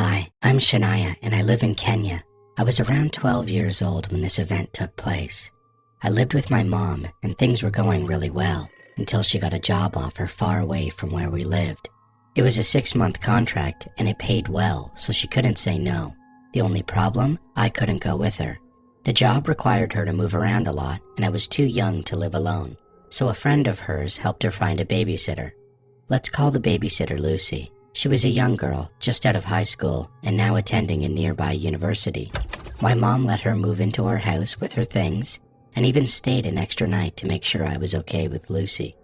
Hi, I'm Shania and I live in Kenya. I was around 12 years old when this event took place. I lived with my mom and things were going really well until she got a job offer far away from where we lived. It was a 6-month contract and it paid well, so she couldn't say no. The only problem, I couldn't go with her. The job required her to move around a lot and I was too young to live alone, so a friend of hers helped her find a babysitter. Let's call the babysitter Lucy. She was a young girl, just out of high school, and now attending a nearby university. My mom let her move into our house with her things, and even stayed an extra night to make sure I was okay with Lucy.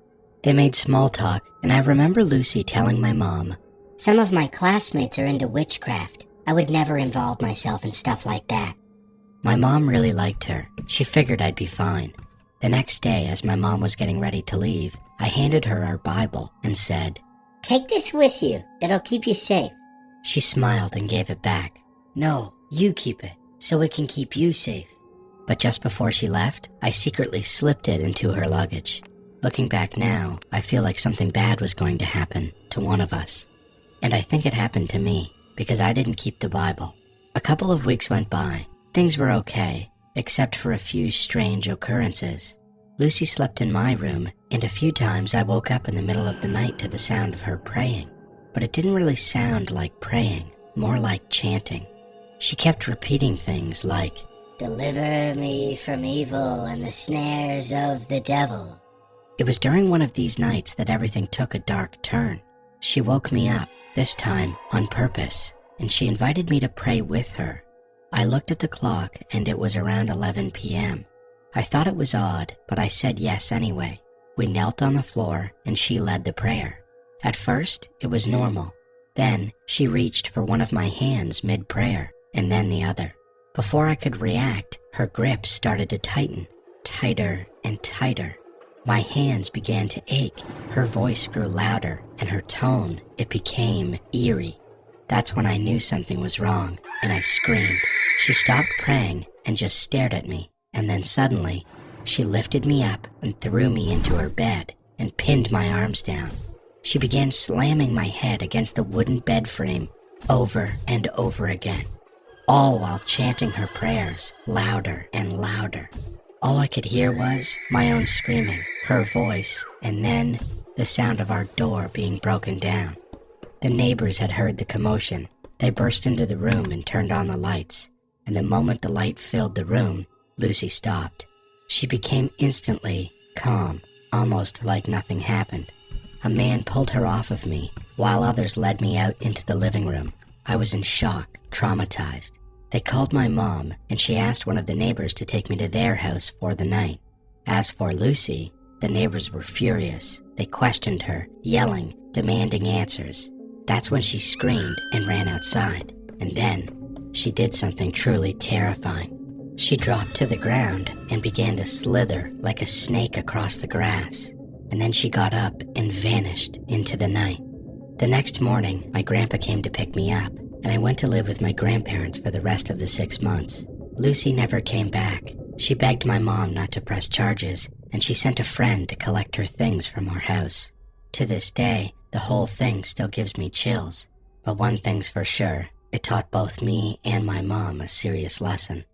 They made small talk, and I remember Lucy telling my mom, "Some of my classmates are into witchcraft. I would never involve myself in stuff like that." My mom really liked her. She figured I'd be fine. The next day, as my mom was getting ready to leave, I handed her our Bible and said, "Take this with you. That'll keep you safe." She smiled and gave it back. "No, you keep it, so it can keep you safe." But just before she left, I secretly slipped it into her luggage. Looking back now, I feel like something bad was going to happen to one of us. And I think it happened to me, because I didn't keep the Bible. A couple of weeks went by. Things were okay, except for a few strange occurrences. Lucy slept in my room, and a few times I woke up in the middle of the night to the sound of her praying. But it didn't really sound like praying, more like chanting. She kept repeating things like, "Deliver me from evil and the snares of the devil." It was during one of these nights that everything took a dark turn. She woke me up, this time on purpose, and she invited me to pray with her. I looked at the clock and it was around 11 p.m. I thought it was odd, but I said yes anyway. We knelt on the floor and she led the prayer. At first, it was normal. Then, she reached for one of my hands mid-prayer, and then the other. Before I could react, her grip started to tighten, tighter and tighter. My hands began to ache, her voice grew louder, and her tone, it became eerie. That's when I knew something was wrong, and I screamed. She stopped praying and just stared at me, and then suddenly, she lifted me up and threw me into her bed and pinned my arms down. She began slamming my head against the wooden bed frame over and over again, all while chanting her prayers louder and louder. All I could hear was my own screaming, her voice, and then the sound of our door being broken down. The neighbors had heard the commotion. They burst into the room and turned on the lights, and the moment the light filled the room, Lucy stopped. She became instantly calm, almost like nothing happened. A man pulled her off of me, while others led me out into the living room. I was in shock, traumatized. They called my mom, and she asked one of the neighbors to take me to their house for the night. As for Lucy, the neighbors were furious. They questioned her, yelling, demanding answers. That's when she screamed and ran outside, and then she did something truly terrifying. She dropped to the ground and began to slither like a snake across the grass, and then she got up and vanished into the night. The next morning, my grandpa came to pick me up, and I went to live with my grandparents for the rest of the 6 months. Lucy never came back. She begged my mom not to press charges, and she sent a friend to collect her things from our house. To this day, the whole thing still gives me chills. But one thing's for sure, it taught both me and my mom a serious lesson.